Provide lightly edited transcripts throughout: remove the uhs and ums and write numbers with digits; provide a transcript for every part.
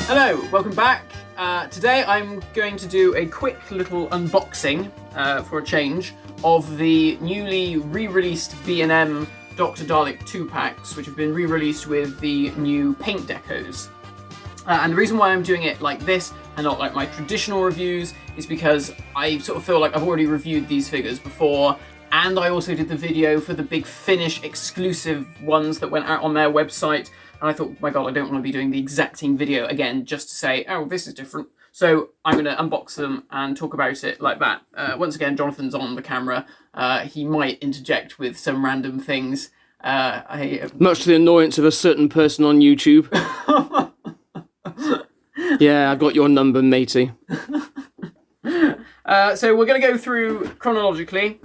Hello, welcome back. Today I'm going to do a quick little unboxing, for a change, of the newly re-released B&M Dr. Dalek 2-packs, which have been re-released with the new paint decos. And the reason why I'm doing it like this, and not like my traditional reviews, is because I sort of feel like I've already reviewed these figures before, and I also did the video for the Big Finish exclusive ones that went out on their website. And I thought, my God, I don't want to be doing the exact same video again just to say, oh, this is different. So I'm going to unbox them and talk about it like that. Once again, Jonathan's on the camera. He might interject with some random things. Much to the annoyance of a certain person on YouTube. Yeah, I've got your number, matey. So we're going to go through chronologically.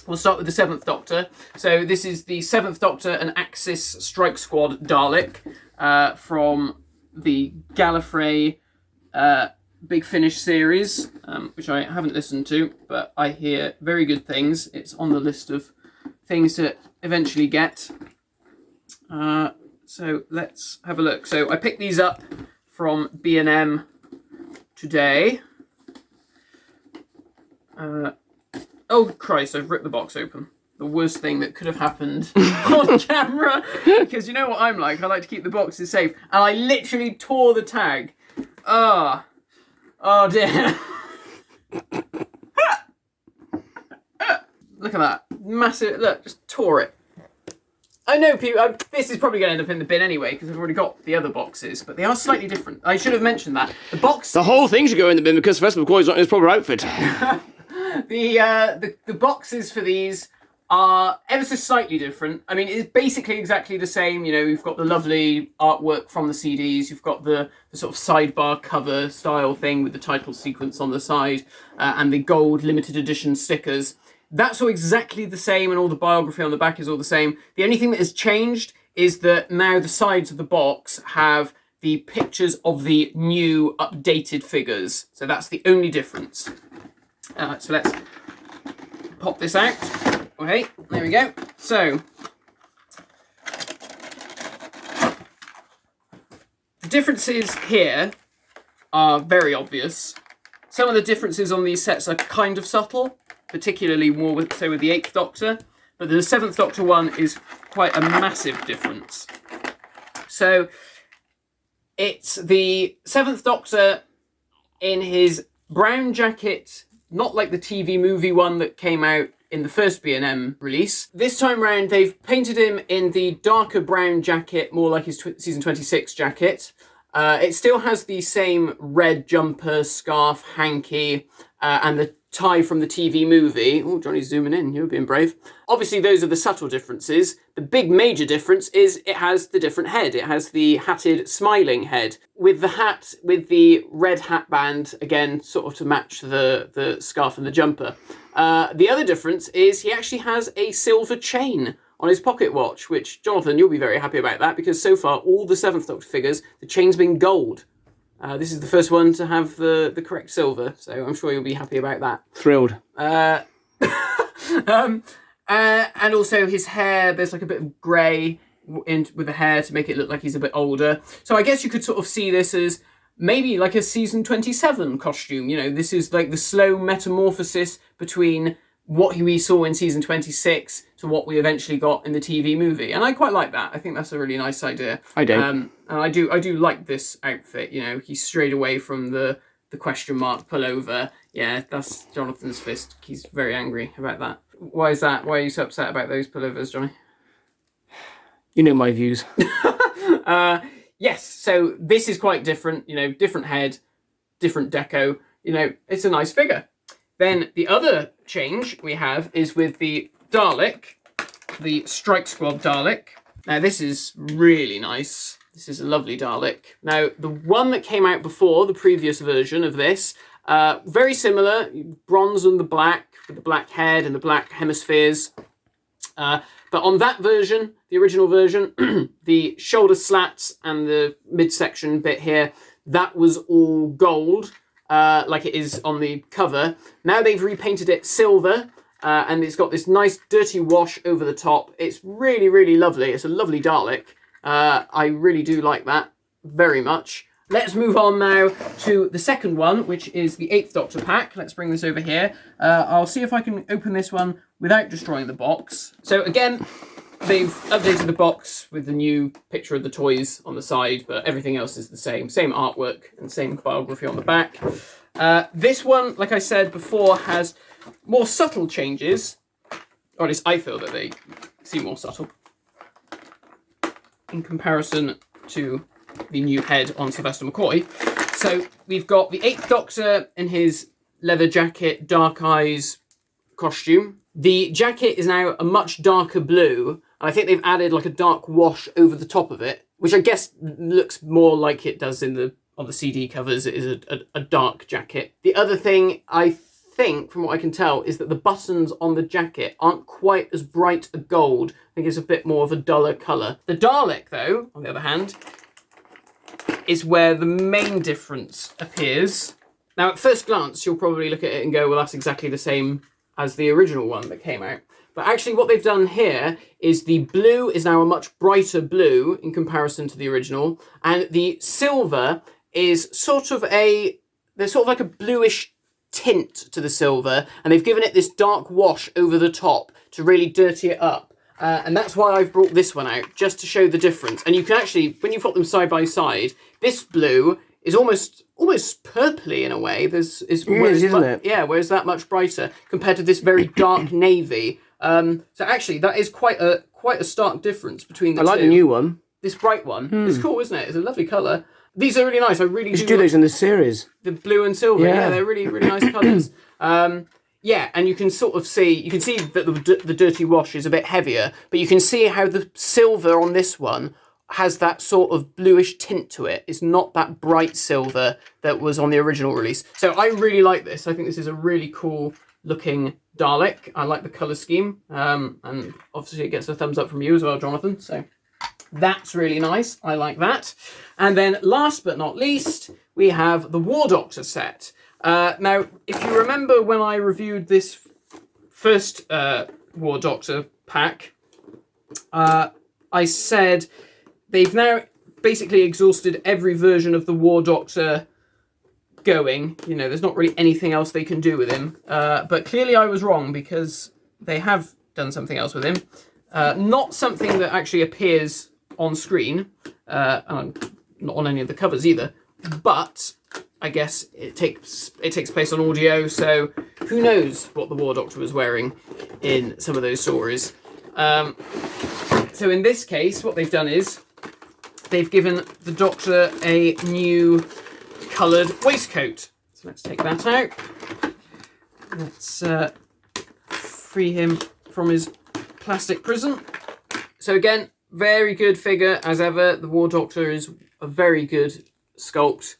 We'll start with the 7th Doctor. So this is the 7th Doctor and Axis Strike Squad Dalek from the Gallifrey Big Finish series, which I haven't listened to, but I hear very good things. It's on the list of things to eventually get. So let's have a look. So I picked these up from B&M today. Oh Christ, I've ripped the box open. The worst thing that could have happened on camera. Because you know what I'm like, I like to keep the boxes safe. And I literally tore the tag. Oh dear. Look at that. Massive, look, just tore it. I know people, this is probably going to end up in the bin anyway, because I've already got the other boxes, but they are slightly different. I should have mentioned that. The whole thing should go in the bin because Festival McCoy's not in his proper outfit. The boxes for these are ever so slightly different. I mean, it's basically exactly the same. You know, you've got the lovely artwork from the CDs. You've got the sort of sidebar cover style thing with the title sequence on the side and the gold limited edition stickers. That's all exactly the same, and all the biography on the back is all the same. The only thing that has changed is that now the sides of the box have the pictures of the new updated figures. So that's the only difference. So let's pop this out. Okay, there we go. So, the differences here are very obvious. Some of the differences on these sets are kind of subtle, particularly more with, say, with the 8th Doctor. But the 7th Doctor one is quite a massive difference. So, it's the 7th Doctor in his brown jacket, not like the TV movie one that came out in the first B&M release. This time round, they've painted him in the darker brown jacket, more like his season 26 jacket. It still has the same red jumper, scarf, hanky, and the tie from the TV movie. Oh, Johnny's zooming in. You're being brave. Obviously, those are the subtle differences. The big major difference is it has the different head. It has the hatted, smiling head. With the hat, with the red hat band, again, sort of to match the scarf and the jumper. The other difference is he actually has a silver chain on his pocket watch, which, Jonathan, you'll be very happy about that, because so far, all the 7th Doctor figures, the chain's been gold. This is the first one to have the correct silver, so I'm sure you'll be happy about that. Thrilled. And also his hair, there's like a bit of grey with the hair to make it look like he's a bit older. So I guess you could sort of see this as maybe like a season 27 costume. You know, this is like the slow metamorphosis between what we saw in season 26 to what we eventually got in the TV movie. And I quite like that. I think that's a really nice idea. I do. And I do like this outfit. You know, he's strayed away from the question mark pullover. Yeah, that's Jonathan's fist. He's very angry about that. Why is that? Why are you so upset about those pullovers, Johnny? You know my views. Yes, so this is quite different. You know, different head, different deco. You know, it's a nice figure. Then the other change we have is with the Dalek, the Strike Squad Dalek. Now this is really nice. This is a lovely Dalek. Now the one that came out before, the previous version of this, very similar, bronze and the black, with the black head and the black hemispheres. But on that version, the original version, the shoulder slats and the midsection bit here, that was all gold. Like it is on the cover. Now they've repainted it silver, and it's got this nice dirty wash over the top. It's really, really lovely. It's a lovely Dalek. I really do like that very much. Let's move on now to the second one, which is the 8th Doctor pack. Let's bring this over here. I'll see if I can open this one without destroying the box. So again, they've updated the box with the new picture of the toys on the side, but everything else is the same. Same artwork and same biography on the back. This one, like I said before, has more subtle changes. Or at least I feel that they seem more subtle in comparison to the new head on Sylvester McCoy. So we've got the 8th Doctor in his leather jacket, dark eyes costume. The jacket is now a much darker blue, and I think they've added like a dark wash over the top of it, which I guess looks more like it does on the CD covers. It is a dark jacket. The other thing I think, from what I can tell, is that the buttons on the jacket aren't quite as bright a gold. I think it's a bit more of a duller colour. The Dalek, though, on the other hand, is where the main difference appears. Now, at first glance, you'll probably look at it and go, well, that's exactly the same as the original one that came out. But actually what they've done here is the blue is now a much brighter blue in comparison to the original, and the silver is there's sort of like a bluish tint to the silver, and they've given it this dark wash over the top to really dirty it up. And that's why I've brought this one out, just to show the difference. And you can actually, when you put them side by side, this blue is almost purpley in a way. Isn't it? Yeah, whereas that much brighter compared to this very dark navy. So actually, that is quite a stark difference between the two. I like the new one. This bright one. It's cool, isn't it? It's a lovely colour. These are really nice. I really do. Do those in the series. The blue and silver. Yeah, they're really, really nice colours. Yeah, and you can sort of see that the dirty wash is a bit heavier, but you can see how the silver on this one has that sort of bluish tint to it. It's not that bright silver that was on the original release. So I really like this. I think this is a really cool looking Dalek. I like the colour scheme, and obviously it gets a thumbs up from you as well, Jonathan. So that's really nice. I like that. And then last but not least, we have the War Doctor set. Now, if you remember when I reviewed this first War Doctor pack, I said they've now basically exhausted every version of the War Doctor going. You know, there's not really anything else they can do with him. But clearly I was wrong, because they have done something else with him. Not something that actually appears on screen, and not on any of the covers either, but I guess it takes place on audio, so who knows what the War Doctor was wearing in some of those stories. So in this case, what they've done is they've given the Doctor a new coloured waistcoat. So let's take that out. Let's free him from his plastic prison. So again, very good figure as ever. The War Doctor is a very good sculpt.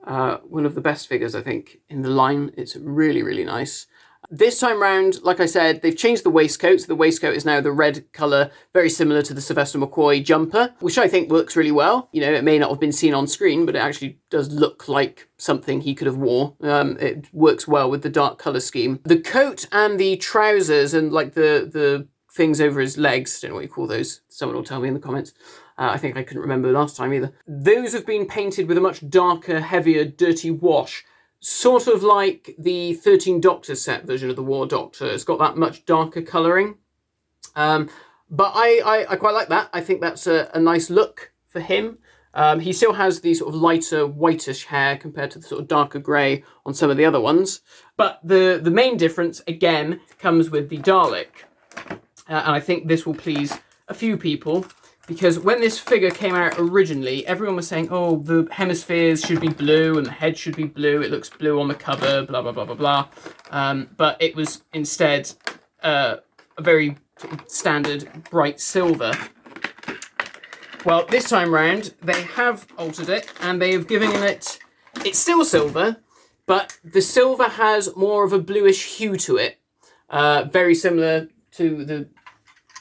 One of the best figures, I think, in the line. It's really, really nice. This time round, like I said, they've changed the waistcoat. So the waistcoat is now the red colour, very similar to the Sylvester McCoy jumper, which I think works really well. You know, it may not have been seen on screen, but it actually does look like something he could have wore. It works well with the dark colour scheme. The coat and the trousers and like the things over his legs, I don't know what you call those. Someone will tell me in the comments. I think I couldn't remember last time either. Those have been painted with a much darker, heavier, dirty wash. Sort of like the 13 Doctor set version of the War Doctor. It's got that much darker colouring. But I quite like that. I think that's a nice look for him. He still has the sort of lighter, whitish hair compared to the sort of darker grey on some of the other ones. But the main difference, again, comes with the Dalek. And I think this will please a few people, because when this figure came out originally, everyone was saying, oh, the hemispheres should be blue and the head should be blue. It looks blue on the cover, blah, blah, blah, blah, blah. But it was instead a very sort of standard bright silver. Well, this time round, they have altered it, and they have given it... It's still silver, but the silver has more of a bluish hue to it. Very similar to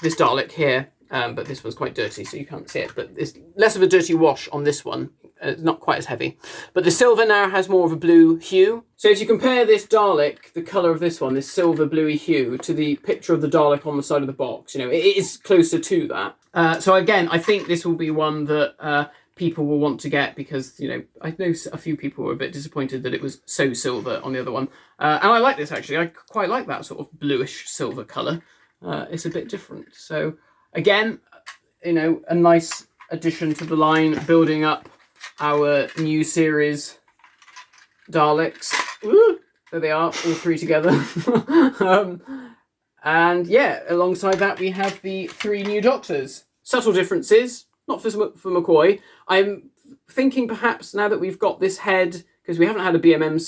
this Dalek here. But this one's quite dirty, so you can't see it. But it's less of a dirty wash on this one. It's not quite as heavy. But the silver now has more of a blue hue. So if you compare this Dalek, the colour of this one, this silver bluey hue, to the picture of the Dalek on the side of the box, you know, it is closer to that. So again, I think this will be one that people will want to get, because, you know, I know a few people were a bit disappointed that it was so silver on the other one. And I like this, actually. I quite like that sort of bluish silver colour. It's a bit different. So, again, you know, a nice addition to the line, building up our new series Daleks. Woo! There they are, all three together. And yeah, alongside that we have the 3 new Doctors. Subtle differences, not for McCoy. I'm thinking perhaps now that we've got this head, because we haven't had a B&M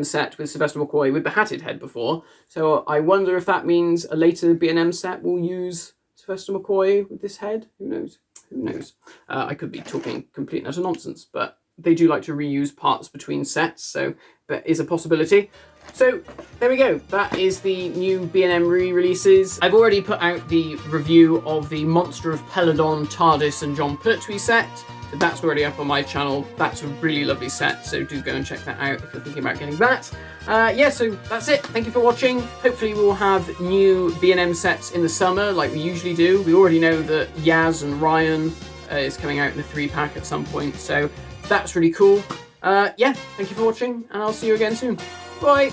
set with Sylvester McCoy with the hatted head before, so I wonder if that means a later B&M set will use Sylvester McCoy with this head. Who knows? Who knows? I could be talking complete and utter nonsense, but they do like to reuse parts between sets, so that is a possibility. So there we go, that is the new B&M re-releases. I've already put out the review of the Monster of Peladon, TARDIS and John Pertwee set, so that's already up on my channel. That's a really lovely set, so do go and check that out if you're thinking about getting that. Yeah, so that's it. Thank you for watching. Hopefully we'll have new B&M sets in the summer like we usually do. We already know that Yaz and Ryan is coming out in a 3-pack at some point, so that's really cool. Yeah, thank you for watching, and I'll see you again soon. Bye!